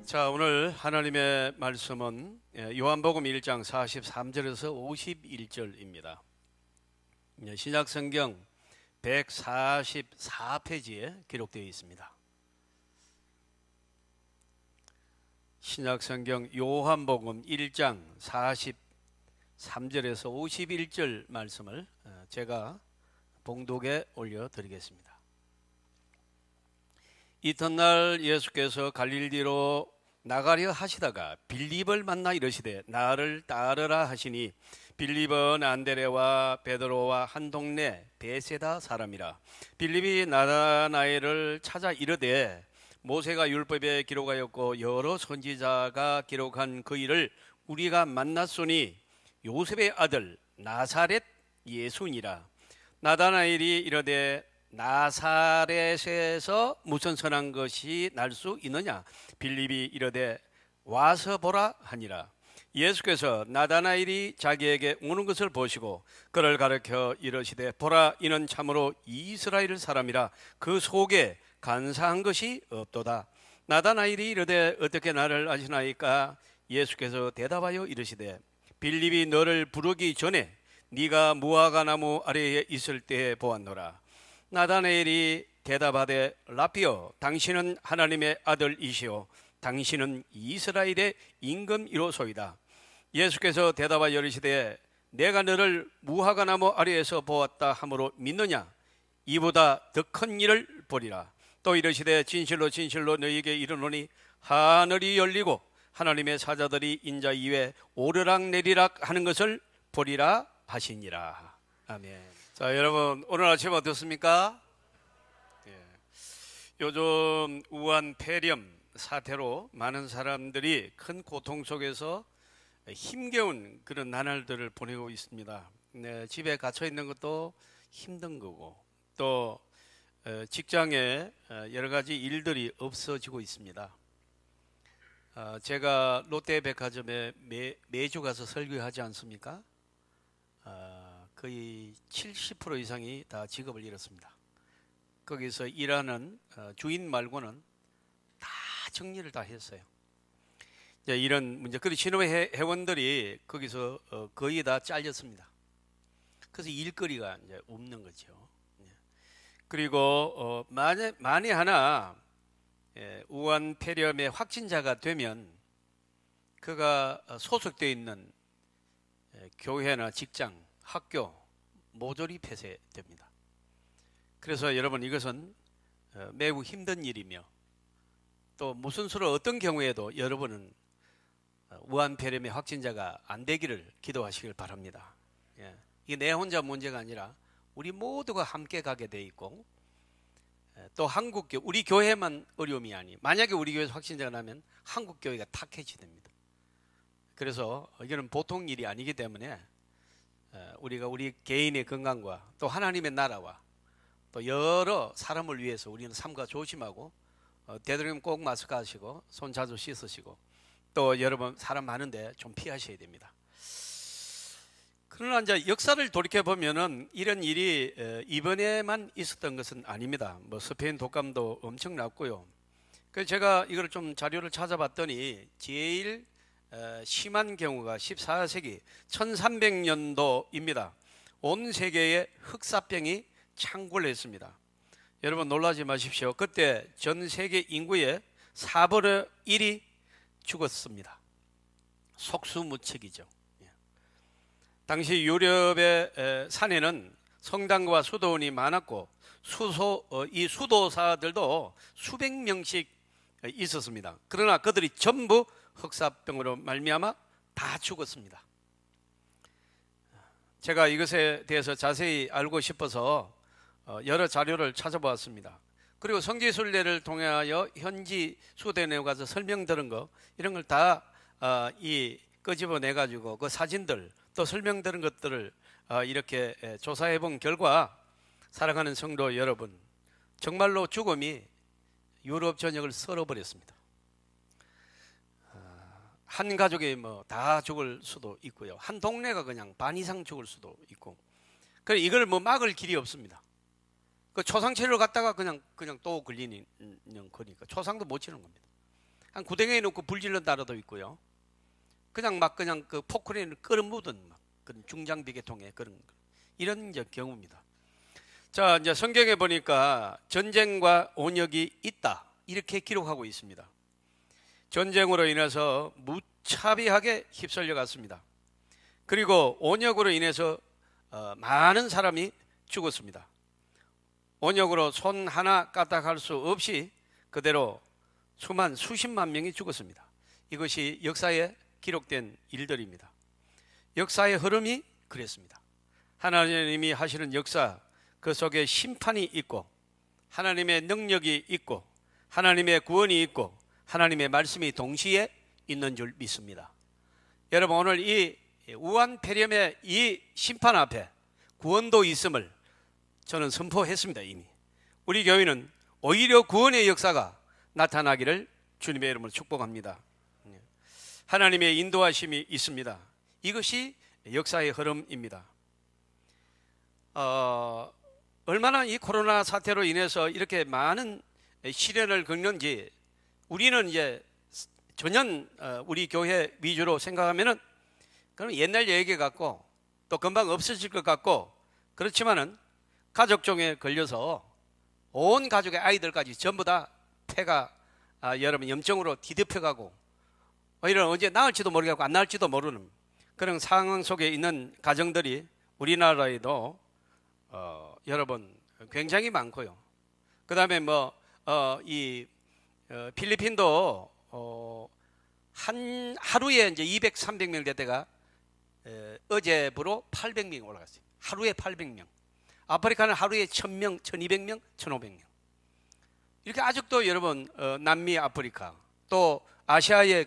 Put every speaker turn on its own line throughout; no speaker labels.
자, 오늘 하나님의 말씀은 요한복음 1장 43절에서 51절입니다. 신약성경 144페이지에 기록되어 있습니다. 신약성경 요한복음 1장 43절에서 51절 말씀을 제가 봉독에 올려드리겠습니다. 이튿날 예수께서 갈릴리로 나가려 하시다가 빌립을 만나 이르시되 나를 따르라 하시니 빌립은 안드레와 베드로와 한 동네 베세다 사람이라. 빌립이 나다나엘을 찾아 이르되 모세가 율법에 기록하였고 여러 선지자가 기록한 그 일을 우리가 만났으니 요셉의 아들 나사렛 예수니라. 나다나엘이 이르되 나사렛에서 무슨 선한 것이 날 수 있느냐? 빌립이 이르되 와서 보라 하니라. 예수께서 나다나엘이 자기에게 오는 것을 보시고 그를 가르쳐 이르시되 보라, 이는 참으로 이스라엘 사람이라. 그 속에 간사한 것이 없도다. 나다나엘이 이르되 어떻게 나를 아시나이까? 예수께서 대답하여 이르시되 빌립이 너를 부르기 전에 네가 무화과 나무 아래에 있을 때에 보았노라. 나다나엘이 대답하되 라피여, 당신은 하나님의 아들이시오 당신은 이스라엘의 임금이로소이다. 예수께서 대답하여 이르시되 내가 너를 무화과 나무 아래에서 보았다 하므로 믿느냐? 이보다 더 큰 일을 보리라. 또 이르시되 진실로 진실로 너희에게 이르노니 하늘이 열리고 하나님의 사자들이 인자 위에 오르락내리락 하는 것을 보리라 하시니라. 아멘. 자, 여러분 오늘 아침 어떻습니까? 요즘 우한 폐렴 사태로 많은 사람들이 큰 고통 속에서 힘겨운 그런 나날들을 보내고 있습니다. 집에 갇혀 있는 것도 힘든 거고 또 직장에 여러 가지 일들이 없어지고 있습니다. 제가 롯데백화점에 매주 가서 설교하지 않습니까? 거의 70% 이상이 다 직업을 잃었습니다. 거기서 일하는 주인 말고는 다 정리를 다 했어요. 이런 문제, 그리고 신호회 회원들이 거기서 거의 다 잘렸습니다. 그래서 일거리가 이제 없는 거죠. 그리고 만에 하나 우한 폐렴의 확진자가 되면 그가 소속되어 있는 교회나 직장, 학교 모조리 폐쇄됩니다. 그래서 여러분 이것은 매우 힘든 일이며 또 무슨 수로 어떤 경우에도 여러분은 우한 폐렴의 확진자가 안 되기를 기도하시길 바랍니다. 이게 내 혼자 문제가 아니라 우리 모두가 함께 가게 돼 있고 또 한국교 우리 교회만 어려움이 아니, 만약에 우리 교회에서 확진자가 나면 한국 교회가 타켓이 됩니다. 그래서 이거는 보통 일이 아니기 때문에 우리가 우리 개인의 건강과 또 하나님의 나라와 또 여러 사람을 위해서 우리는 삼가 조심하고 되도록이면 꼭 마스크 하시고 손 자주 씻으시고 또 여러분 사람 많은데 좀 피하셔야 됩니다. 그러나 이제 역사를 돌이켜 보면은 이런 일이 이번에만 있었던 것은 아닙니다. 스페인 독감도 엄청났고요. 그래서 제가 이걸 좀 자료를 찾아봤더니 제일 심한 경우가 14세기 1300년도입니다. 온 세계에 흑사병이 창궐을 했습니다. 여러분 놀라지 마십시오. 그때 전 세계 인구의 4분의 1이 죽었습니다. 속수무책이죠. 당시 유럽의 산에는 성당과 수도원이 많았고 이 수도사들도 수백 명씩 있었습니다. 그러나 그들이 전부 흑사병으로 말미암아 다 죽었습니다. 제가 이것에 대해서 자세히 알고 싶어서 여러 자료를 찾아보았습니다. 그리고 성지순례를 통하여 현지 수도원에 가서 설명 들은 거 이런 걸 다 끄집어내 가지고 그 사진들 또 설명 들은 것들을 이렇게 조사해 본 결과 사랑하는 성도 여러분, 정말로 죽음이 유럽 전역을 썰어버렸습니다. 한 가족이 다 죽을 수도 있고요. 한 동네가 그냥 반 이상 죽을 수도 있고. 그래 이걸 막을 길이 없습니다. 그 초상치료를 갔다가 그냥 또 걸리는 거니까 초상도 못 치는 겁니다. 한 구덩이에 놓고 불질른 나라도 있고요. 그냥 그 포크레인을 끌어묻은 그런 중장비 계통의 그런 이런 이제 경우입니다. 자, 이제 성경에 보니까 전쟁과 온역이 있다 이렇게 기록하고 있습니다. 전쟁으로 인해서 무차비하게 휩쓸려 갔습니다. 그리고 온역으로 인해서 많은 사람이 죽었습니다. 온역으로 손 하나 까딱할 수 없이 그대로 수십만 명이 죽었습니다. 이것이 역사에 기록된 일들입니다. 역사의 흐름이 그랬습니다. 하나님이 하시는 역사, 그 속에 심판이 있고 하나님의 능력이 있고 하나님의 구원이 있고 하나님의 말씀이 동시에 있는 줄 믿습니다. 여러분, 오늘 이 우한폐렴의 이 심판 앞에 구원도 있음을 저는 선포했습니다. 이미 우리 교회는 오히려 구원의 역사가 나타나기를 주님의 이름으로 축복합니다. 하나님의 인도하심이 있습니다. 이것이 역사의 흐름입니다. 얼마나 이 코로나 사태로 인해서 이렇게 많은 시련을 겪는지 우리는 이제 전혀 우리 교회 위주로 생각하면은 그럼 옛날 얘기 같고 또 금방 없어질 것 같고, 그렇지만은 가족종에 걸려서 온 가족의 아이들까지 전부 다 폐가 여러분 염증으로 뒤덮여가고 이런 언제 나을지도 모르겠고 안 나을지도 모르는 그런 상황 속에 있는 가정들이 우리나라에도 여러분 굉장히 많고요. 그 다음에 필리핀도 하루에 이제 200, 300명 되다가 어제부로 800명이 올라갔어요. 하루에 800명. 아프리카는 하루에 1000명, 1200명, 1500명. 이렇게 아직도 여러분 남미 아프리카 또 아시아의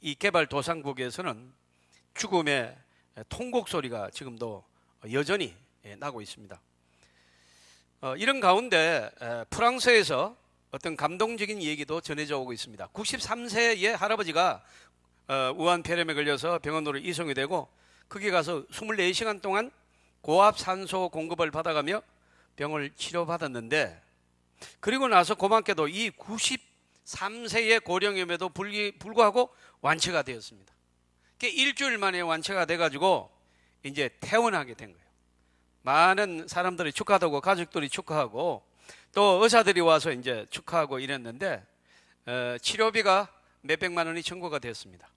이 개발도상국에서는 죽음의 통곡 소리가 지금도 여전히 나고 있습니다. 이런 가운데 프랑스에서 어떤 감동적인 얘기도 전해져 오고 있습니다. 93세의 할아버지가 우한폐렴에 걸려서 병원으로 이송이 되고 거기 가서 24시간 동안 고압 산소 공급을 받아가며 병을 치료받았는데, 그리고 나서 고맙게도 이 93세의 고령임에도 불구하고 완치가 되었습니다. 일주일 만에 완치가 돼가지고 이제 퇴원하게 된 거예요. 많은 사람들이 축하하고 가족들이 축하하고 또 의사들이 와서 이제 축하하고 이랬는데 치료비가 몇백만 원이 청구가 됐습니다.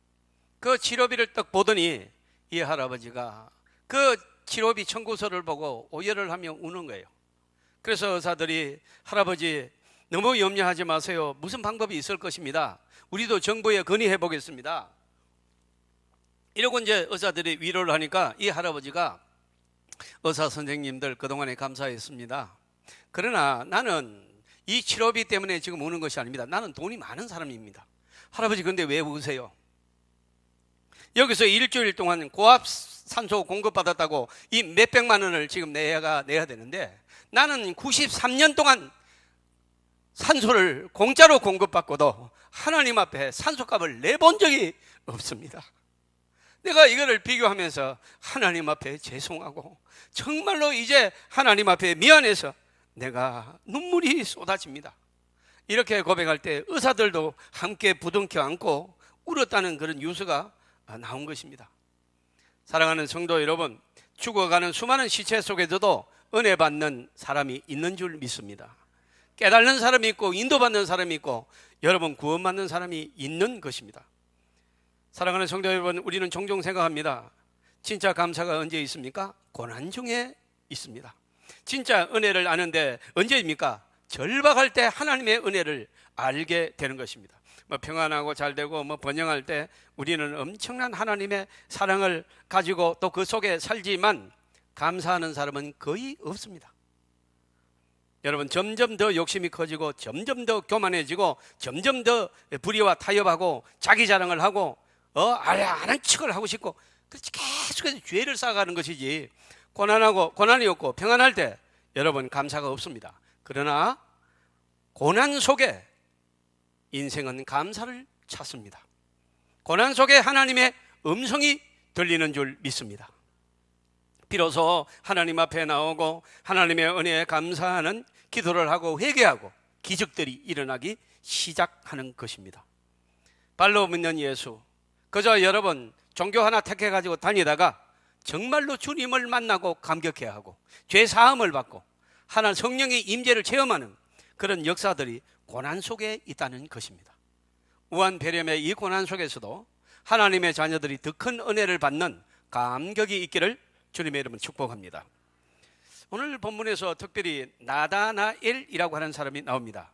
그 치료비를 딱 보더니 이 할아버지가 그 치료비 청구서를 보고 오열을 하며 우는 거예요. 그래서 의사들이 할아버지 너무 염려하지 마세요. 무슨 방법이 있을 것입니다. 우리도 정부에 건의해 보겠습니다. 이러고 이제 의사들이 위로를 하니까 이 할아버지가 의사 선생님들 그동안에 감사했습니다. 그러나 나는 이 치료비 때문에 지금 우는 것이 아닙니다. 나는 돈이 많은 사람입니다. 할아버지 근데 왜 우세요? 여기서 일주일 동안 고압 산소 공급받았다고 이 몇백만 원을 지금 내야 되는데 나는 93년 동안 산소를 공짜로 공급받고도 하나님 앞에 산소값을 내본 적이 없습니다. 내가 이거를 비교하면서 하나님 앞에 죄송하고 정말로 이제 하나님 앞에 미안해서 내가 눈물이 쏟아집니다. 이렇게 고백할 때 의사들도 함께 부둥켜 안고 울었다는 그런 뉴스가 나온 것입니다. 사랑하는 성도 여러분, 죽어가는 수많은 시체 속에서도 은혜 받는 사람이 있는 줄 믿습니다. 깨닫는 사람이 있고 인도받는 사람이 있고 여러분 구원받는 사람이 있는 것입니다. 사랑하는 성도 여러분, 우리는 종종 생각합니다. 진짜 감사가 언제 있습니까? 고난 중에 있습니다. 진짜 은혜를 아는데 언제입니까? 절박할 때 하나님의 은혜를 알게 되는 것입니다. 평안하고 잘되고 번영할 때 우리는 엄청난 하나님의 사랑을 가지고 또 그 속에 살지만 감사하는 사람은 거의 없습니다. 여러분, 점점 더 욕심이 커지고 점점 더 교만해지고 점점 더 불의와 타협하고 자기 자랑을 하고 아는 척을 하고 싶고 그렇지 계속해서 죄를 쌓아가는 것이지 고난이 없고 평안할 때 여러분 감사가 없습니다. 그러나 고난 속에 인생은 감사를 찾습니다. 고난 속에 하나님의 음성이 들리는 줄 믿습니다. 비로소 하나님 앞에 나오고 하나님의 은혜에 감사하는 기도를 하고 회개하고 기적들이 일어나기 시작하는 것입니다. 발로 믿는 예수, 그저 여러분 종교 하나 택해가지고 다니다가 정말로 주님을 만나고 감격해야 하고 죄 사함을 받고 하나님 성령의 임재를 체험하는 그런 역사들이 고난 속에 있다는 것입니다. 우한폐렴의 이 고난 속에서도 하나님의 자녀들이 더 큰 은혜를 받는 감격이 있기를 주님의 이름으로 축복합니다. 오늘 본문에서 특별히 나다나엘이라고 하는 사람이 나옵니다.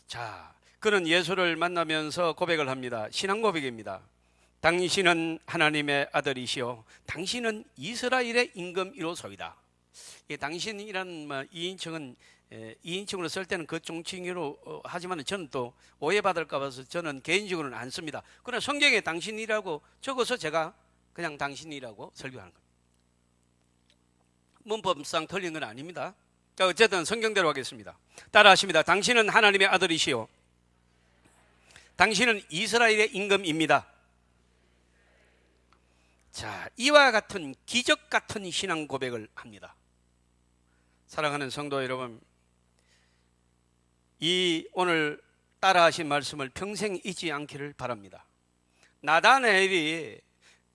자, 그는 예수를 만나면서 고백을 합니다. 신앙 고백입니다. 당신은 하나님의 아들이시오. 당신은 이스라엘의 임금이로소이다. 이 당신이라는 이인칭은 이인칭으로 쓸 때는 그 종칭으로 하지만 저는 또 오해받을까 봐서 저는 개인적으로는 안 씁니다. 그러나 성경에 당신이라고 적어서 제가 그냥 당신이라고 설교하는 겁니다. 문법상 틀린 건 아닙니다. 자, 어쨌든 성경대로 하겠습니다. 따라하십니다. 당신은 하나님의 아들이시오. 당신은 이스라엘의 임금입니다. 자, 이와 같은 기적 같은 신앙 고백을 합니다. 사랑하는 성도 여러분, 이 오늘 따라하신 말씀을 평생 잊지 않기를 바랍니다. 나다나엘이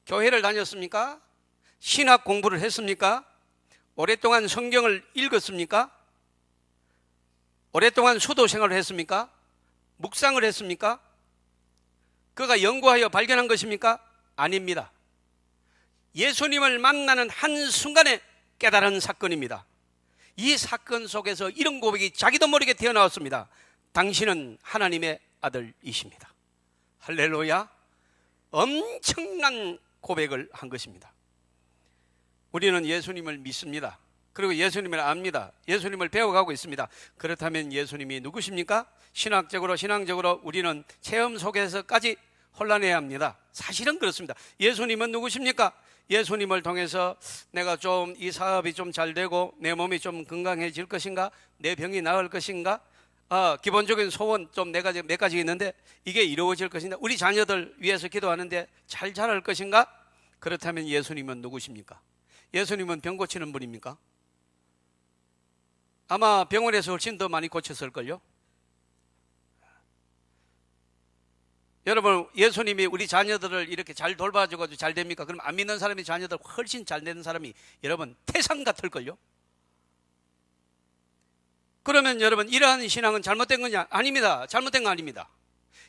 교회를 다녔습니까? 신학 공부를 했습니까? 오랫동안 성경을 읽었습니까? 오랫동안 수도 생활을 했습니까? 묵상을 했습니까? 그가 연구하여 발견한 것입니까? 아닙니다. 예수님을 만나는 한순간에 깨달은 사건입니다. 이 사건 속에서 이런 고백이 자기도 모르게 튀어나왔습니다. 당신은 하나님의 아들이십니다. 할렐루야. 엄청난 고백을 한 것입니다. 우리는 예수님을 믿습니다. 그리고 예수님을 압니다. 예수님을 배워가고 있습니다. 그렇다면 예수님이 누구십니까? 신앙적으로 우리는 체험 속에서까지 혼란해야 합니다. 사실은 그렇습니다. 예수님은 누구십니까? 예수님을 통해서 내가 좀 이 사업이 좀 잘 되고 내 몸이 좀 건강해질 것인가? 내 병이 나을 것인가? 기본적인 소원 좀 몇 가지 있는데 이게 이루어질 것인가? 우리 자녀들 위해서 기도하는데 잘 자랄 것인가? 그렇다면 예수님은 누구십니까? 예수님은 병 고치는 분입니까? 아마 병원에서 훨씬 더 많이 고쳤을걸요? 여러분, 예수님이 우리 자녀들을 이렇게 잘 돌봐주고 잘 됩니까? 그럼 안 믿는 사람이 자녀들 훨씬 잘 되는 사람이 여러분 태산 같을걸요? 그러면 여러분 이러한 신앙은 잘못된 거냐? 아닙니다. 잘못된 거 아닙니다.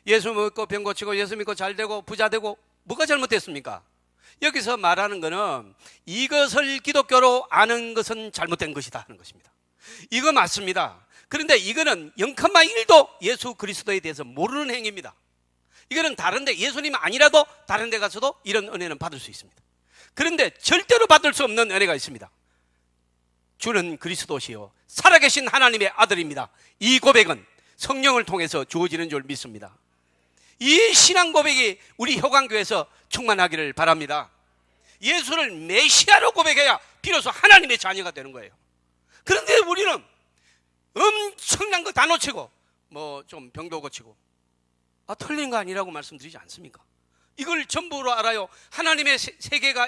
예수 믿고 병 고치고 예수 믿고 잘 되고 부자 되고 뭐가 잘못됐습니까? 여기서 말하는 거는 이것을 기독교로 아는 것은 잘못된 것이다 하는 것입니다. 이거 맞습니다. 그런데 이거는 0,1도 예수 그리스도에 대해서 모르는 행위입니다. 이거는 다른데 예수님 아니라도 다른 데 가서도 이런 은혜는 받을 수 있습니다. 그런데 절대로 받을 수 없는 은혜가 있습니다. 주는 그리스도시요 살아계신 하나님의 아들입니다. 이 고백은 성령을 통해서 주어지는 줄 믿습니다. 이 신앙 고백이 우리 효강교회에서 충만하기를 바랍니다. 예수를 메시아로 고백해야 비로소 하나님의 자녀가 되는 거예요. 그런데 우리는 엄청난 거 다 놓치고 뭐 좀 병도 고치고 틀린 거 아니라고 말씀드리지 않습니까? 이걸 전부로 알아요. 하나님의 세계가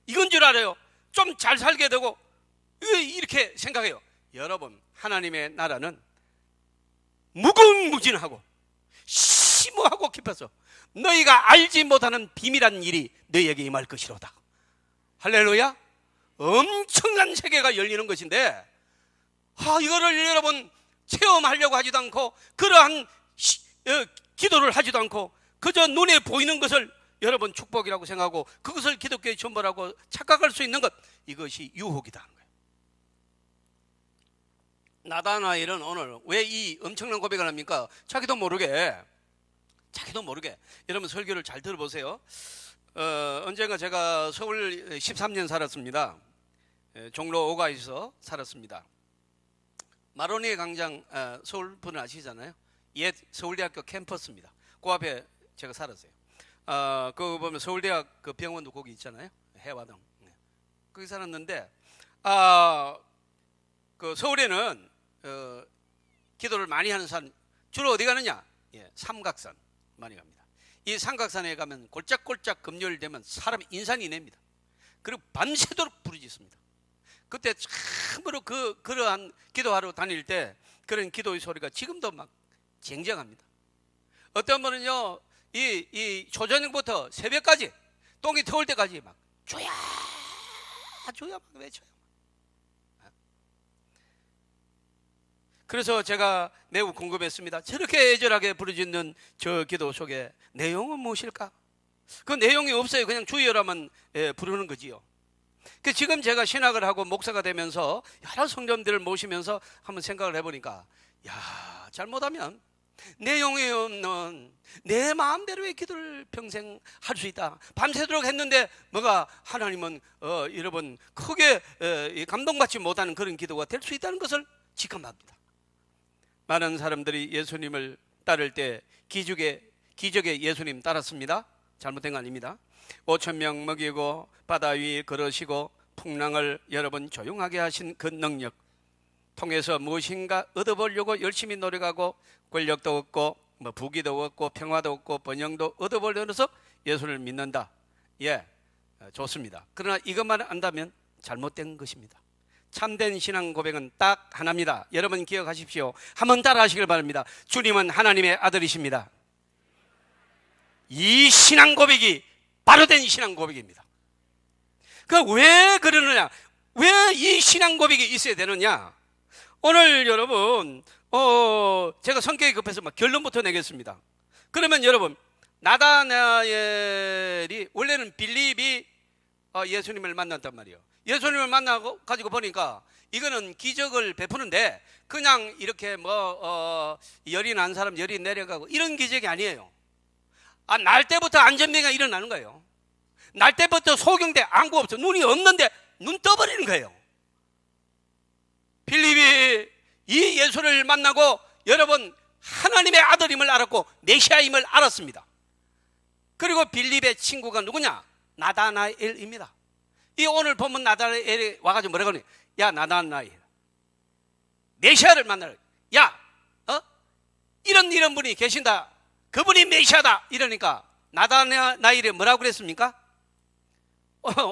이건 줄 알아요. 좀 잘 살게 되고 이렇게 생각해요. 여러분, 하나님의 나라는 무궁무진하고 심오하고 깊어서 너희가 알지 못하는 비밀한 일이 너희에게 임할 것이로다. 할렐루야. 엄청난 세계가 열리는 것인데 이거를 여러분 체험하려고 하지도 않고 그러한 기도를 하지도 않고 그저 눈에 보이는 것을 여러분 축복이라고 생각하고 그것을 기독교의 전부라고 착각할 수 있는 것, 이것이 유혹이다 하는 거예요. 나다나엘은 오늘 왜 이 엄청난 고백을 합니까? 자기도 모르게 여러분 설교를 잘 들어보세요. 언젠가 제가 서울 13년 살았습니다. 종로 5가에서 살았습니다. 마로니에 광장 서울 분은 아시잖아요. 옛 서울대학교 캠퍼스입니다. 그 앞에 제가 살았어요. 그거 보면 서울대학 그 병원도 거기 있잖아요. 해화동. 거기 살았는데 그 서울에는 기도를 많이 하는 산 주로 어디 가느냐? 삼각산 많이 갑니다. 이 삼각산에 가면 골짝골짝 금요일 되면 사람이 인산이 냅니다. 그리고 밤새도록 부르짖습니다. 그때 참으로 그러한 기도하러 다닐 때 그런 기도의 소리가 지금도 막 쟁쟁합니다. 어떤 분은요, 이 초저녁부터 새벽까지 똥이 터올 때까지 막 주야 주야 막 외쳐요. 그래서 제가 매우 궁금했습니다. 저렇게 애절하게 부르짖는 저 기도 속에 내용은 무엇일까? 그 내용이 없어요. 그냥 주여라만 부르는 거지요. 그 지금 제가 신학을 하고 목사가 되면서 여러 성도들을 모시면서 한번 생각을 해보니까, 야, 잘못하면 내용이 없는 내 마음대로의 기도를 평생 할 수 있다. 밤새도록 했는데 뭐가 하나님은 여러분 크게 감동받지 못하는 그런 기도가 될 수 있다는 것을 직감합니다. 많은 사람들이 예수님을 따를 때 기적의 예수님 따랐습니다. 잘못된 거 아닙니다. 5,000명 먹이고 바다 위 걸으시고 풍랑을 여러분 조용하게 하신 그 능력 통해서 무엇인가 얻어보려고 열심히 노력하고 권력도 얻고 뭐 부귀도 얻고 평화도 얻고 번영도 얻어보려서 예수를 믿는다. 예, 좋습니다. 그러나 이것만 안다면 잘못된 것입니다. 참된 신앙 고백은 딱 하나입니다. 여러분 기억하십시오. 한번 따라 하시길 바랍니다. 주님은 하나님의 아들이십니다. 이 신앙 고백이 바로 된 신앙 고백입니다. 왜 그러느냐? 왜 이 신앙 고백이 있어야 되느냐? 오늘 여러분 제가 성격이 급해서 막 결론부터 내겠습니다. 그러면 여러분, 나다나엘이 원래는 빌립이 예수님을 만났단 말이에요. 예수님을 만나고 가지고 보니까 이거는 기적을 베푸는데 그냥 이렇게 열이 난 사람 열이 내려가고 이런 기적이 아니에요. 날 때부터 안전병이 일어나는 거예요. 날 때부터 소경돼 안구 없어. 눈이 없는데 눈 떠버리는 거예요. 빌립이 이 예수를 만나고 여러분 하나님의 아들임을 알았고 메시아임을 알았습니다. 그리고 빌립의 친구가 누구냐? 나다나엘입니다. 이 오늘 보면 나다나엘이 와가지고 뭐라고 하니? 야, 나다나엘, 메시아를 만나라. 야, 이런 분이 계신다. 그분이 메시아다. 이러니까 나다나엘이 뭐라고 그랬습니까?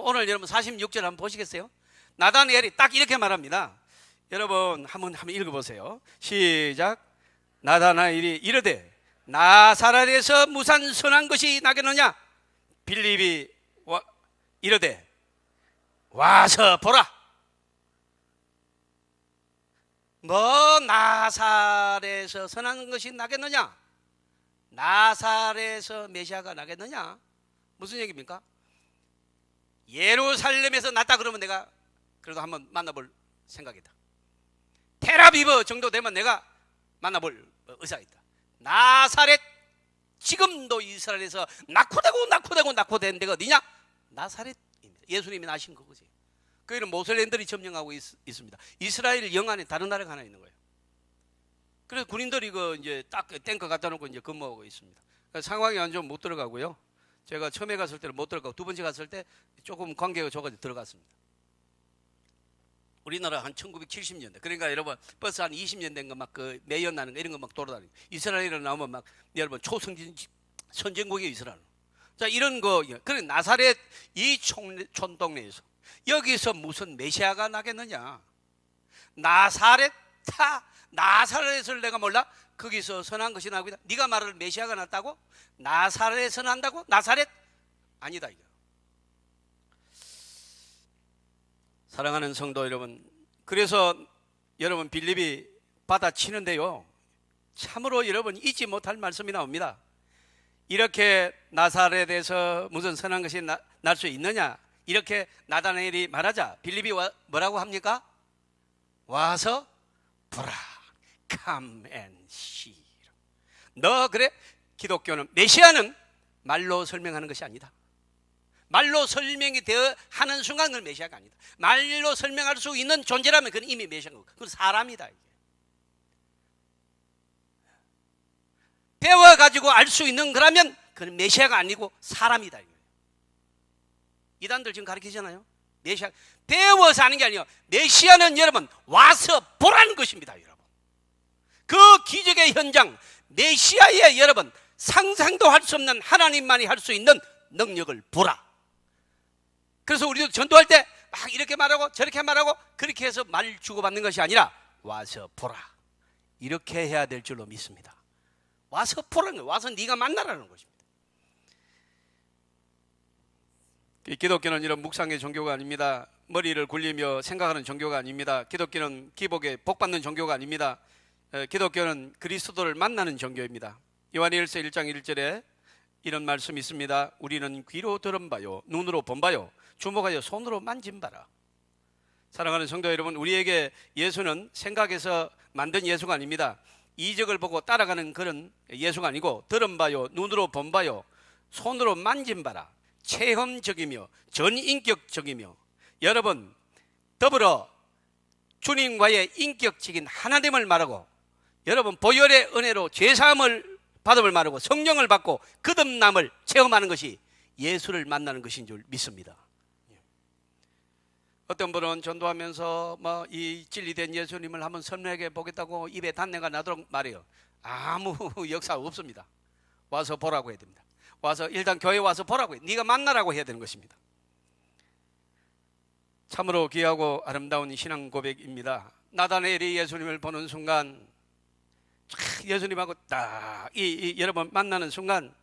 오늘 여러분 46절 한번 보시겠어요? 나다나엘이 딱 이렇게 말합니다. 여러분 한번 읽어보세요. 시작. 나다나엘이 이르되 나사렛에서 무슨 선한 것이 나겠느냐? 빌립이 이르되 와서 보라. 뭐 나사렛에서 선한 것이 나겠느냐? 나사렛에서 메시아가 나겠느냐? 무슨 얘기입니까? 예루살렘에서 났다 그러면 내가 그래도 한번 만나볼 생각이다. 텔아비브 정도 되면 내가 만나볼 의사가 있다. 나사렛, 지금도 이스라엘에서 낙후되는 데가 어디냐? 나사렛입니다. 예수님이 나신 그거지. 거기는 모슬렘들이 점령하고 있습니다. 이스라엘 영 안에 다른 나라가 하나 있는 거예요. 그래서 군인들이 이제 딱 탱크 갖다 놓고 이제 근무하고 있습니다. 상황이 안 좋으면 못 들어가고요. 제가 처음에 갔을 때는 못 들어가고 두 번째 갔을 때 조금 관계가 좋아가지고 들어갔습니다. 우리나라 한 1970년대. 그러니까 여러분 버스 한 20년 된 거 막 매연 나는 거 이런 거 막 돌아다니고 이스라엘에 나오면 막 여러분 선진국이 이스라엘. 자, 이런 거. 그래 나사렛 이 촌동네에서 여기서 무슨 메시아가 나겠느냐? 나사렛을 내가 몰라? 거기서 선한 것이 나오고 있다. 네가 말을 메시아가 났다고? 나사렛에서 난다고? 나사렛? 아니다 이거. 사랑하는 성도 여러분, 그래서 여러분 빌립이 받아치는데요, 참으로 여러분 잊지 못할 말씀이 나옵니다. 이렇게 나사렛에서 무슨 선한 것이 날 수 있느냐? 이렇게 나다나엘이 말하자 빌립이 뭐라고 합니까? 와서 보라. Come and see. 너 그래? 기독교는, 메시아는 말로 설명하는 것이 아니다. 말로 설명이 되어 하는 순간 그건 메시아가 아니다. 말로 설명할 수 있는 존재라면 그건 이미 메시아고, 그건 사람이다. 배워가지고 알 수 있는 거라면 그건 메시아가 아니고 사람이다. 이단들 지금 가르치잖아요. 메시아 배워서 하는 게 아니에요. 메시아는 여러분 와서 보라는 것입니다. 여러분 그 기적의 현장, 메시아의 여러분 상상도 할 수 없는 하나님만이 할 수 있는 능력을 보라. 그래서 우리도 전도할 때 막 이렇게 말하고 저렇게 말하고 그렇게 해서 말 주고받는 것이 아니라 와서 보라. 이렇게 해야 될 줄로 믿습니다. 와서 보라는 거예요. 와서 네가 만나라는 것입니다. 기독교는 이런 묵상의 종교가 아닙니다. 머리를 굴리며 생각하는 종교가 아닙니다. 기독교는 기복에 복받는 종교가 아닙니다. 기독교는 그리스도를 만나는 종교입니다. 요한일서 1장 1절에 이런 말씀이 있습니다. 우리는 귀로 들은 바요, 눈으로 본 바요, 주목하여 손으로 만진 바라. 사랑하는 성도 여러분, 우리에게 예수는 생각해서 만든 예수가 아닙니다. 이적을 보고 따라가는 그런 예수가 아니고 들은 바요, 눈으로 본 바요, 손으로 만진 바라. 체험적이며 전인격적이며, 여러분 더불어 주님과의 인격적인 하나됨을 말하고, 여러분 보혈의 은혜로 죄사함을 받음을 말하고 성령을 받고 거듭남을 체험하는 것이 예수를 만나는 것인 줄 믿습니다. 어떤 분은 전도하면서 이 진리된 예수님을 한번 설명해 보겠다고 입에 단내가 나도록 말해요. 아무 역사 없습니다. 와서 보라고 해야 됩니다. 와서 일단 교회 와서 보라고 해요. 네가 만나라고 해야 되는 것입니다. 참으로 귀하고 아름다운 신앙 고백입니다. 나다나엘이 예수님을 보는 순간, 예수님하고 딱 여러분 만나는 순간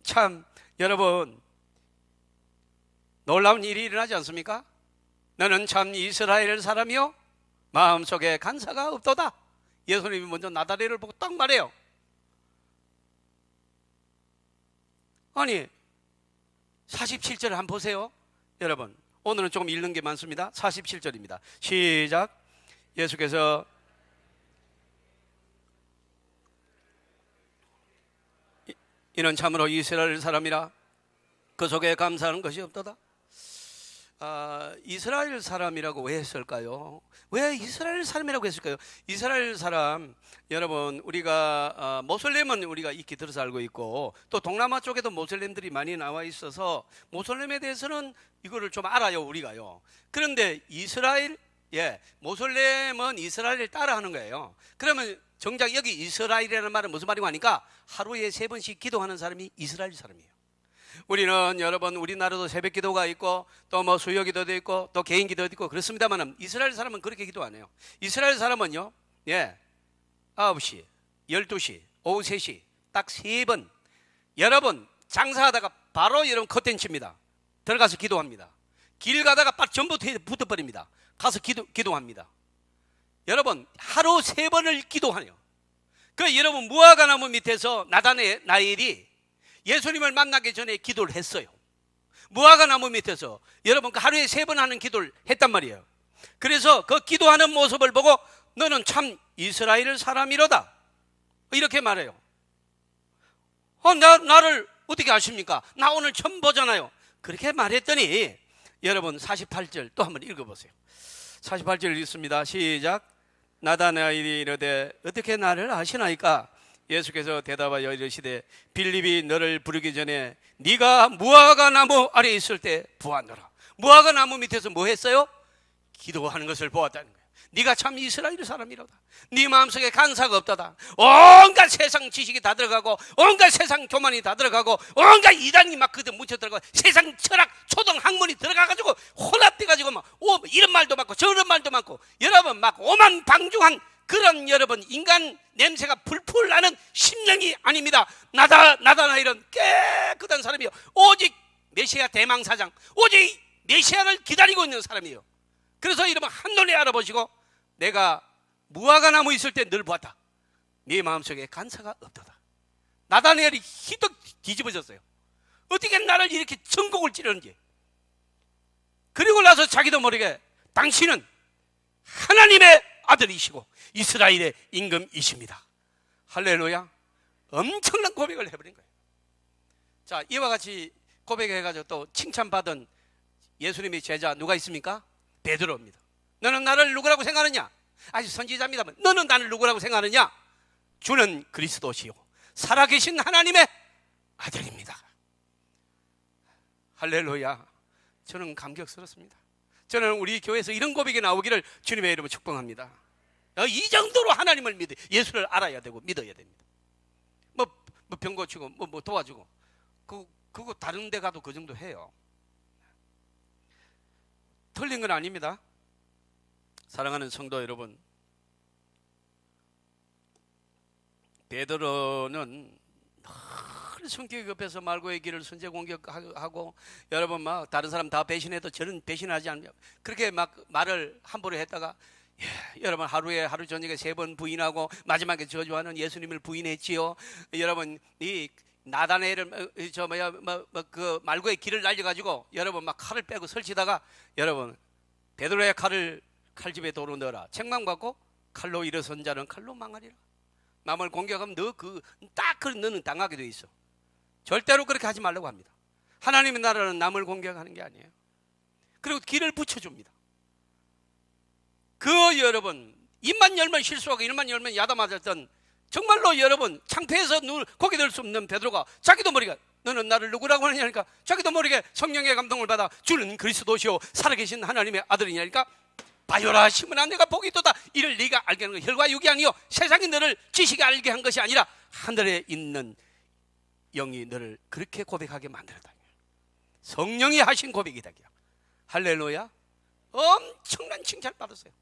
참 여러분 놀라운 일이 일어나지 않습니까? 너는 참 이스라엘 사람이요 마음속에 간사가 없도다. 예수님이 먼저 나다나엘을 보고 딱 말해요. 아니 47절 한번 보세요. 여러분 오늘은 조금 읽는 게 많습니다. 47절입니다. 시작. 예수께서 이는 참으로 이스라엘 사람이라 그 속에 감사하는 것이 없도다. 이스라엘 사람이라고 왜 했을까요? 왜 이스라엘 사람이라고 했을까요? 이스라엘 사람, 여러분 우리가 모슬렘은 우리가 익히 들어서 알고 있고, 또 동남아 쪽에도 모슬렘들이 많이 나와 있어서 모슬렘에 대해서는 이거를 좀 알아요, 우리가요. 그런데 이스라엘, 모슬렘은 이스라엘을 따라하는 거예요. 그러면 정작 여기 이스라엘이라는 말은 무슨 말이고 하니까 하루에 3번씩 기도하는 사람이 이스라엘 사람이에요. 우리는 여러분 우리나라도 새벽 기도가 있고 또 수요 기도도 있고 또 개인 기도도 있고 그렇습니다만, 이스라엘 사람은 그렇게 기도 안 해요. 이스라엘 사람은요 9시, 12시, 오후 3시 딱 3번, 여러분 장사하다가 바로 여러분 커튼 칩니다. 들어가서 기도합니다. 길 가다가 딱 전부 붙어버립니다. 가서 기도합니다. 여러분 하루 3번을 기도하네요. 그 여러분 무화과나무 밑에서 나다나엘이 예수님을 만나기 전에 기도를 했어요. 무화과나무 밑에서 여러분 하루에 3번 하는 기도를 했단 말이에요. 그래서 그 기도하는 모습을 보고 너는 참 이스라엘 사람이로다 이렇게 말해요. 나를 어떻게 아십니까? 나 오늘 처음 보잖아요. 그렇게 말했더니 여러분 48절 또 한번 읽어보세요. 48절 읽습니다. 시작. 나다나엘이 이르되 어떻게 나를 아시나이까? 예수께서 대답하여 이르시되 빌립이 너를 부르기 전에 네가 무화과나무 아래 있을 때 보았노라. 무화과나무 밑에서 뭐 했어요? 기도하는 것을 보았다는 거예요. 네가 참 이스라엘 사람이로다. 네 마음속에 간사가 없다다. 온갖 세상 지식이 다 들어가고 온갖 세상 교만이 다 들어가고 온갖 이단이 막 그때 묻혀 들어가고 세상 철학 초등 학문이 들어가가지고 혼합돼가지고 막 이런 말도 많고 저런 말도 많고 여러분 막 오만방중한 그런 여러분 인간 냄새가 풀풀 나는 심령이 아닙니다. 나다나엘은 깨끗한 사람이요. 오직 메시아 대망사장, 오직 메시아를 기다리고 있는 사람이에요. 그래서 여러분 한눈에 알아보시고 내가 무화과나무 있을 때 늘 보았다. 네 마음속에 간사가 없도다. 나다나엘이 희덕 뒤집어졌어요. 어떻게 나를 이렇게 전곡을 찌르는지. 그리고 나서 자기도 모르게 당신은 하나님의 아들이시고 이스라엘의 임금이십니다. 할렐루야. 엄청난 고백을 해버린 거예요. 자, 이와 같이 고백해가지고 또 칭찬받은 예수님의 제자 누가 있습니까? 베드로입니다. 너는 나를 누구라고 생각하느냐? 아주 선지자입니다만 너는 나를 누구라고 생각하느냐? 주는 그리스도시요 살아계신 하나님의 아들입니다. 할렐루야. 저는 감격스럽습니다. 저는 우리 교회에서 이런 고백이 나오기를 주님의 이름으로 축복합니다. 이 정도로 하나님을 믿어, 예수를 알아야 되고 믿어야 됩니다. 병 고치고 뭐 도와주고 그거 다른 데 가도 그 정도 해요. 틀린 건 아닙니다. 사랑하는 성도 여러분, 베드로는 늘 성격이 급해서 말고의 길을 선제 공격하고, 여러분 막 다른 사람 다 배신해도 저는 배신하지 않냐, 그렇게 막 말을 함부로 했다가, 여러분 하루 저녁에 3번 부인하고 마지막에 저주하는 예수님을 부인했지요. 여러분 이 나다나엘을 그 말고의 길을 날려가지고 여러분 막 칼을 빼고 설치다가, 여러분 베드로의 칼집에 도로 넣어라, 책망받고 칼로 일어선 자는 칼로 망하리라. 남을 공격하면 너는 당하게 돼 있어. 절대로 그렇게 하지 말라고 합니다. 하나님의 나라는 남을 공격하는 게 아니에요. 그리고 길을 붙여줍니다. 여러분 입만 열면 실수하고 입만 열면 야단 맞았던, 정말로 여러분 창피해서 고개 들 수 없는 베드로가 자기도 모르게, 너는 나를 누구라고 하느냐니까 자기도 모르게 성령의 감동을 받아 주는 그리스도시요 살아계신 하나님의 아들이냐니까, 바요라 시므나 내가 복이 있도다. 이를 네가 알게 하는 것, 혈과 육이 아니요 세상이 너를 지식에 알게 한 것이 아니라 하늘에 있는 영이 너를 그렇게 고백하게 만들었다. 성령이 하신 고백이다. 할렐루야. 엄청난 칭찬을 받았어요.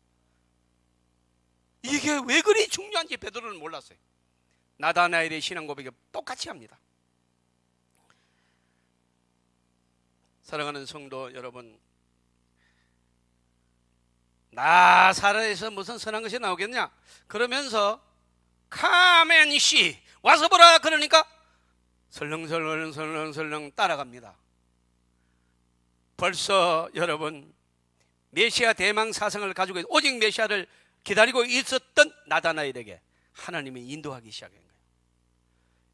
이게 왜 그리 중요한지 베드로는 몰랐어요. 나다나엘의 신앙 고백이 똑같이 합니다. 사랑하는 성도 여러분, 나사렛에서 무슨 선한 것이 나오겠냐? 그러면서 카멘씨 와서 보라 그러니까 설렁설렁 따라갑니다. 벌써 여러분 메시아 대망 사상을 가지고 오직 메시아를 기다리고 있었던 나다나엘에게 하나님이 인도하기 시작한 거예요.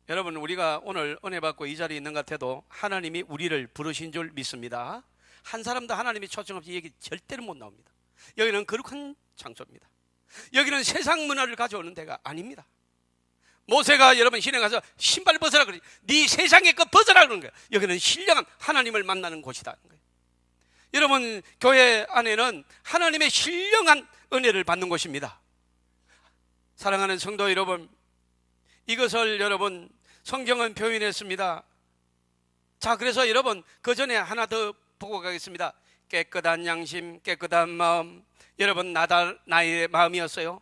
여러분 우리가 오늘 은혜 받고 이 자리에 있는 것 같아도 하나님이 우리를 부르신 줄 믿습니다. 한 사람도 하나님이 초청 없이 얘기 절대로 못 나옵니다. 여기는 거룩한 장소입니다. 여기는 세상 문화를 가져오는 데가 아닙니다. 모세가 여러분 시내 가서 신발 벗어라 그러지, 네 세상의 것 벗어라 그러는 거예요. 여기는 신령한 하나님을 만나는 곳이다. 여러분 교회 안에는 하나님의 신령한 은혜를 받는 곳입니다. 사랑하는 성도 여러분, 이것을 여러분 성경은 표현했습니다. 자, 그래서 여러분 그 전에 하나 더 보고 가겠습니다. 깨끗한 양심, 깨끗한 마음. 여러분 나의 마음이었어요.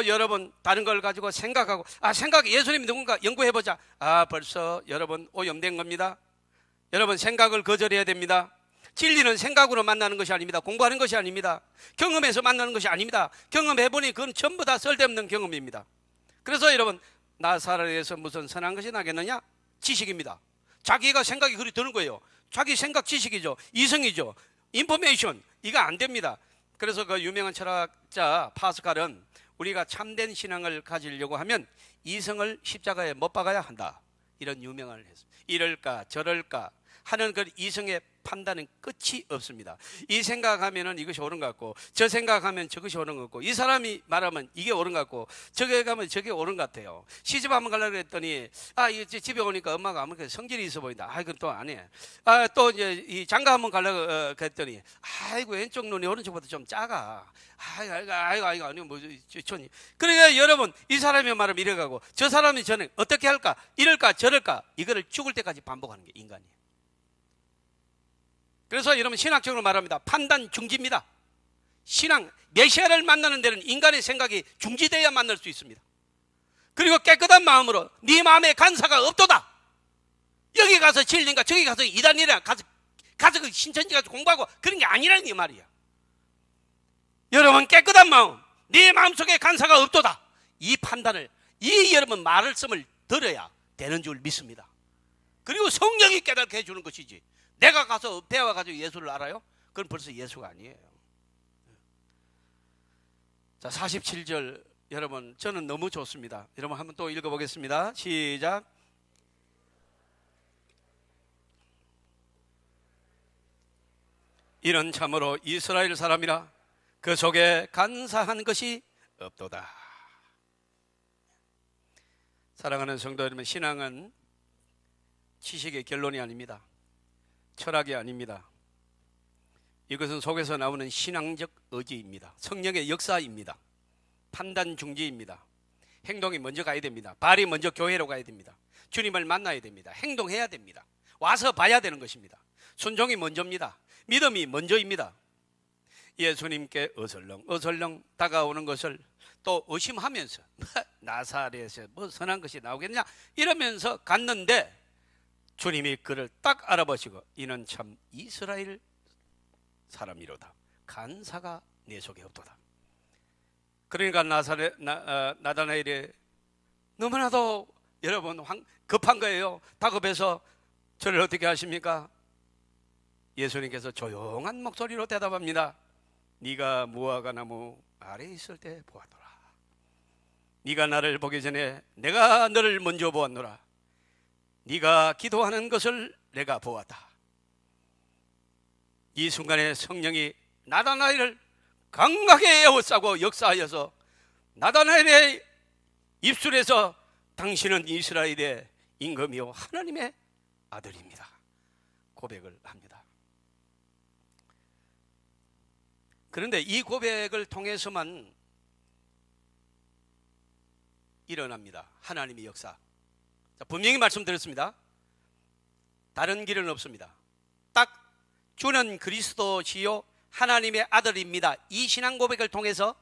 여러분 다른 걸 가지고 생각하고, 생각 예수님이 누군가 연구해보자. 벌써 여러분 오염된 겁니다. 여러분 생각을 거절해야 됩니다. 진리는 생각으로 만나는 것이 아닙니다. 공부하는 것이 아닙니다. 경험해서 만나는 것이 아닙니다. 경험해보니 그건 전부 다 쓸데없는 경험입니다. 그래서 여러분 나사렛에서 무슨 선한 것이 나겠느냐? 지식입니다. 자기가 생각이 그리 드는 거예요. 자기 생각 지식이죠. 이성이죠. 인포메이션. 이거 안 됩니다. 그래서 그 유명한 철학자 파스칼은 우리가 참된 신앙을 가지려고 하면 이성을 십자가에 못 박아야 한다, 이런 유명을 했습니다. 이럴까 저럴까 하는 그 이성의 판단은 끝이 없습니다. 이 생각하면은 이것이 옳은 것 같고, 저 생각하면 저것이 옳은 것 같고, 이 사람이 말하면 이게 옳은 것 같고, 저게 가면 저게 옳은 것 같아요. 시집 한번 가려고 했더니 이제 집에 오니까 엄마가 아무렇게 성질이 있어 보인다. 이건 또 안 해. 또 이제 이 장가 한번 가려고 했더니 아이고 왼쪽 눈이 오른쪽보다 좀 작아. 아이고 아니 뭐 촌이. 그러니까 여러분 이 사람이 말하면 이래가고, 저 사람이 저는 어떻게 할까, 이럴까 저럴까, 이거를 죽을 때까지 반복하는 게 인간이에요. 그래서 여러분 신학적으로 말합니다. 판단 중지입니다. 신앙 메시아를 만나는 데는 인간의 생각이 중지되어야 만날 수 있습니다. 그리고 깨끗한 마음으로 네 마음에 간사가 없도다. 여기 가서 진리인가 저기 가서 이단이라 가서 그 신천지 가서 공부하고 그런 게 아니라는 이 말이야. 여러분 깨끗한 마음, 네 마음속에 간사가 없도다, 이 판단을, 이 여러분 말씀을 들어야 되는 줄 믿습니다. 그리고 성령이 깨닫게 해주는 것이지, 내가 가서 배워가지고 예수를 알아요? 그건 벌써 예수가 아니에요. 자, 47절 여러분 저는 너무 좋습니다. 여러분 한번 또 읽어보겠습니다. 시작. 이는 참으로 이스라엘 사람이라 그 속에 간사한 것이 없도다. 사랑하는 성도 여러분, 신앙은 지식의 결론이 아닙니다. 철학이 아닙니다. 이것은 속에서 나오는 신앙적 의지입니다. 성령의 역사입니다. 판단 중지입니다. 행동이 먼저 가야 됩니다. 발이 먼저 교회로 가야 됩니다. 주님을 만나야 됩니다. 행동해야 됩니다. 와서 봐야 되는 것입니다. 순종이 먼저입니다. 믿음이 먼저입니다. 예수님께 어설렁 다가오는 것을 또 의심하면서 나사렛에서 뭐 선한 것이 나오겠냐 이러면서 갔는데 주님이 그를 딱 알아보시고 이는 참 이스라엘 사람이로다. 간사가 내 속에 없도다. 그러니까 나다나엘이 너무나도 여러분 급한 거예요. 다급해서 저를 어떻게 하십니까? 예수님께서 조용한 목소리로 대답합니다. 네가 무화과 나무 아래에 있을 때 보았노라. 네가 나를 보기 전에 내가 너를 먼저 보았노라. 네가 기도하는 것을 내가 보았다. 이 순간에 성령이 나다나엘을 강하게 에워싸고 역사하여서 나다나엘의 입술에서 당신은 이스라엘의 임금이요 하나님의 아들입니다 고백을 합니다. 그런데 이 고백을 통해서만 일어납니다. 하나님의 역사. 분명히 말씀드렸습니다. 다른 길은 없습니다. 딱 주는 그리스도시요 하나님의 아들입니다. 이 신앙 고백을 통해서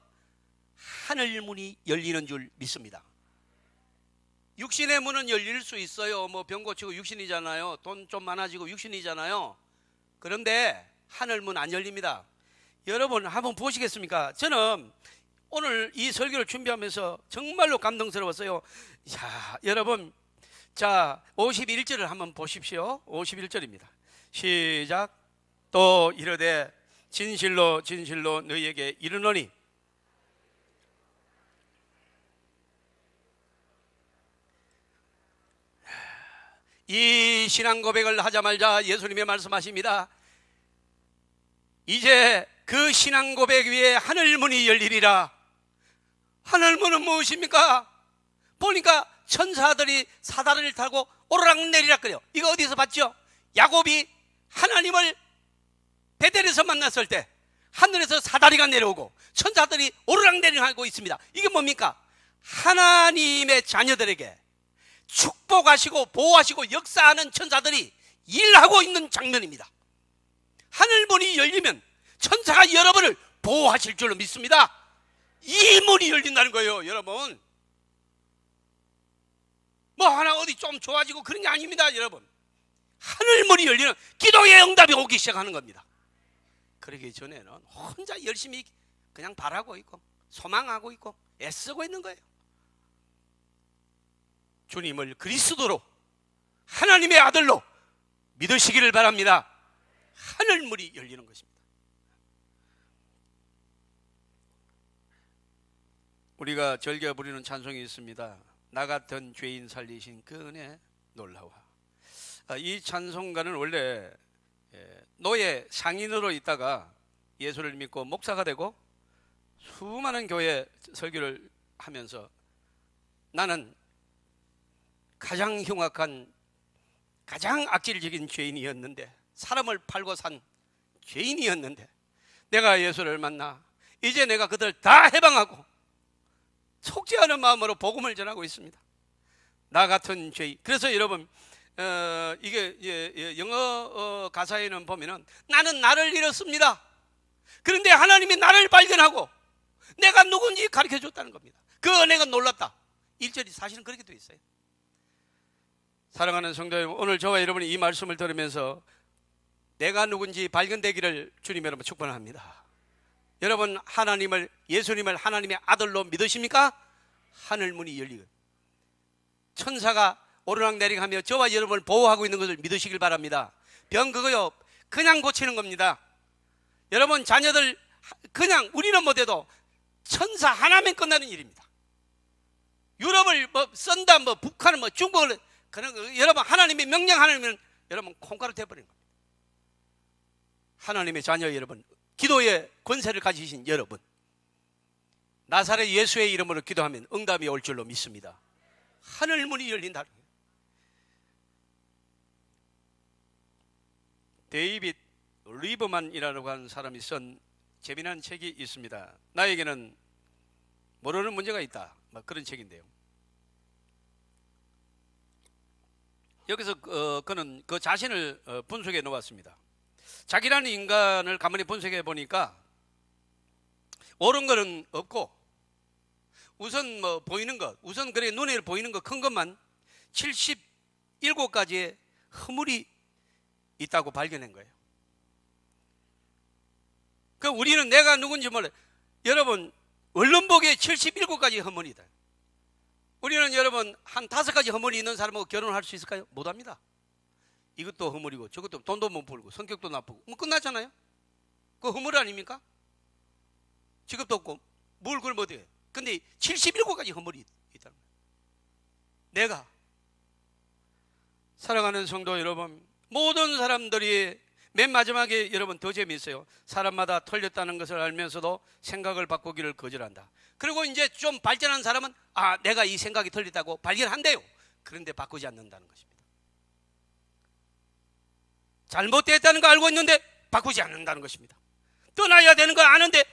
하늘 문이 열리는 줄 믿습니다. 육신의 문은 열릴 수 있어요. 뭐 병 고치고 육신이잖아요. 돈 좀 많아지고 육신이잖아요. 그런데 하늘 문 안 열립니다. 여러분 한번 보시겠습니까? 저는 오늘 이 설교를 준비하면서 정말로 감동스러웠어요. 자, 여러분, 자 51절을 한번 보십시오. 51절입니다. 시작. 또 이르되 진실로 진실로 너희에게 이르노니 이 신앙 고백을 하자마자 예수님이 말씀하십니다. 이제 그 신앙 고백 위에 하늘문이 열리리라. 하늘문은 무엇입니까? 보니까 천사들이 사다리를 타고 오르락내리락 거려요. 이거 어디서 봤죠? 야곱이 하나님을 베델에서 만났을 때 하늘에서 사다리가 내려오고 천사들이 오르락내리락 하고 있습니다. 이게 뭡니까? 하나님의 자녀들에게 축복하시고 보호하시고 역사하는 천사들이 일하고 있는 장면입니다. 하늘문이 열리면 천사가 여러분을 보호하실 줄로 믿습니다. 이 문이 열린다는 거예요. 여러분 뭐 하나 어디 좀 좋아지고 그런 게 아닙니다. 여러분 하늘문이 열리는 기도의 응답이 오기 시작하는 겁니다. 그러기 전에는 혼자 열심히 그냥 바라고 있고 소망하고 있고 애쓰고 있는 거예요. 주님을 그리스도로 하나님의 아들로 믿으시기를 바랍니다. 하늘문이 열리는 것입니다. 우리가 즐겨 부르는 찬송이 있습니다. 나 같은 죄인 살리신 그 은혜 놀라워. 이 찬송가는 원래 노예 상인으로 있다가 예수를 믿고 목사가 되고 수많은 교회 설교를 하면서 나는 가장 흉악한 가장 악질적인 죄인이었는데 사람을 팔고 산 죄인이었는데 내가 예수를 만나 이제 내가 그들 다 해방하고 속지 않은 마음으로 복음을 전하고 있습니다. 나 같은 죄인. 그래서 여러분 이게 영어 가사에는 보면은 나는 나를 잃었습니다. 그런데 하나님이 나를 발견하고 내가 누군지 가르쳐 줬다는 겁니다. 그 은혜가 놀랍다. 1절이 사실은 그렇게 되어 있어요. 사랑하는 성도 여러분, 오늘 저와 여러분이 이 말씀을 들으면서 내가 누군지 발견되기를 주님 여러분 축복합니다. 여러분 하나님을 예수님을 하나님의 아들로 믿으십니까? 하늘문이 열리고 천사가 오르락내리락하며 저와 여러분을 보호하고 있는 것을 믿으시길 바랍니다. 병 그거요 그냥 고치는 겁니다. 여러분 자녀들 그냥 우리는 못해도 천사 하나면 끝나는 일입니다. 유럽을 뭐 썬다 뭐 북한을 뭐 중국을 그런 여러분 하나님의 명령하면 여러분 콩가루 돼버리는 겁니다. 하나님의 자녀 여러분 기도의 권세를 가지신 여러분 나사렛 예수의 이름으로 기도하면 응답이 올 줄로 믿습니다. 하늘문이 열린다. 데이빗 리버만이라고 하는 사람이 쓴 재미난 책이 있습니다. 나에게는 모르는 문제가 있다. 그런 책인데요. 여기서 그는 그 자신을 분석해 놓았습니다. 자기라는 인간을 가만히 분석해 보니까 옳은 거는 없고 우선 뭐 보이는 것, 우선 그래 눈에 보이는 것 큰 것만 77가지의 허물이 있다고 발견한 거예요. 그 우리는 내가 누군지 몰라요. 여러분 언론 보기에 77가지 허물이다. 우리는 여러분 한 5가지 허물이 있는 사람하고 결혼할 수 있을까요? 못합니다. 이것도 허물이고 저것도 돈도 못 벌고 성격도 나쁘고 뭐 끝났잖아요. 그 허물 아닙니까? 직업도 없고 뭘 그걸 못해. 근데 77가지 허물이 있다는 거예요. 내가 사랑하는 성도 여러분, 모든 사람들이 맨 마지막에 여러분 더 재미있어요. 사람마다 틀렸다는 것을 알면서도 생각을 바꾸기를 거절한다. 그리고 이제 좀 발전한 사람은 내가 이 생각이 틀렸다고 발견한대요. 그런데 바꾸지 않는다는 것입니다. 잘못됐다는 거 알고 있는데 바꾸지 않는다는 것입니다. 떠나야 되는 거 아는데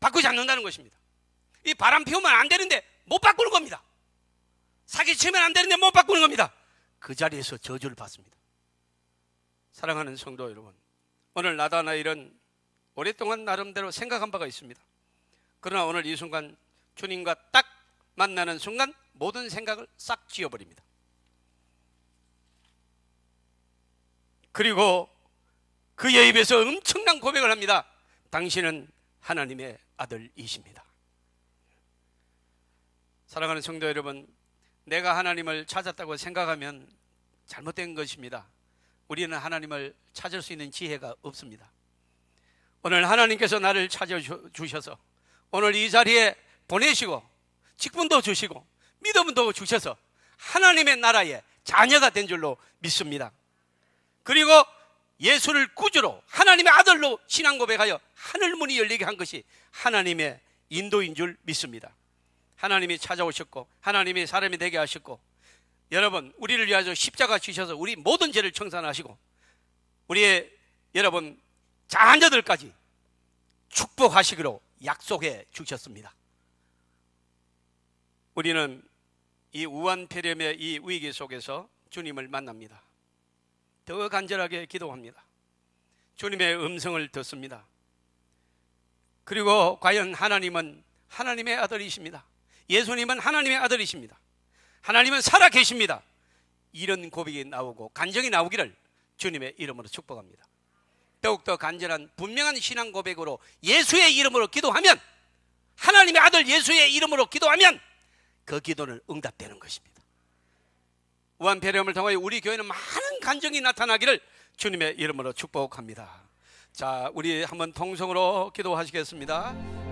바꾸지 않는다는 것입니다. 이 바람 피우면 안 되는데 못 바꾸는 겁니다. 사기치면 안 되는데 못 바꾸는 겁니다. 그 자리에서 저주를 받습니다. 사랑하는 성도 여러분, 오늘 나다나엘은 오랫동안 나름대로 생각한 바가 있습니다. 그러나 오늘 이 순간 주님과 딱 만나는 순간 모든 생각을 싹 지워버립니다. 그리고 그의 입에서 엄청난 고백을 합니다. 당신은 하나님의 아들이십니다. 사랑하는 성도 여러분, 내가 하나님을 찾았다고 생각하면 잘못된 것입니다. 우리는 하나님을 찾을 수 있는 지혜가 없습니다. 오늘 하나님께서 나를 찾아주셔서 오늘 이 자리에 보내시고 직분도 주시고 믿음도 주셔서 하나님의 나라의 자녀가 된 줄로 믿습니다. 그리고 예수를 구주로 하나님의 아들로 신앙 고백하여 하늘문이 열리게 한 것이 하나님의 인도인 줄 믿습니다. 하나님이 찾아오셨고 하나님이 사람이 되게 하셨고 여러분 우리를 위하여 십자가 지셔서 우리 모든 죄를 청산하시고 우리의 여러분 자녀들까지 축복하시기로 약속해 주셨습니다. 우리는 이 우한폐렴의 이 위기 속에서 주님을 만납니다. 더 간절하게 기도합니다. 주님의 음성을 듣습니다. 그리고 과연 하나님은 하나님의 아들이십니다. 예수님은 하나님의 아들이십니다. 하나님은 살아 계십니다. 이런 고백이 나오고 간증이 나오기를 주님의 이름으로 축복합니다. 더욱더 간절한 분명한 신앙 고백으로 예수의 이름으로 기도하면, 하나님의 아들 예수의 이름으로 기도하면 그 기도는 응답되는 것입니다. 우한폐렴을 통하여 우리 교회는 많은 간증이 나타나기를 주님의 이름으로 축복합니다. 자, 우리 한번 통성으로 기도하시겠습니다.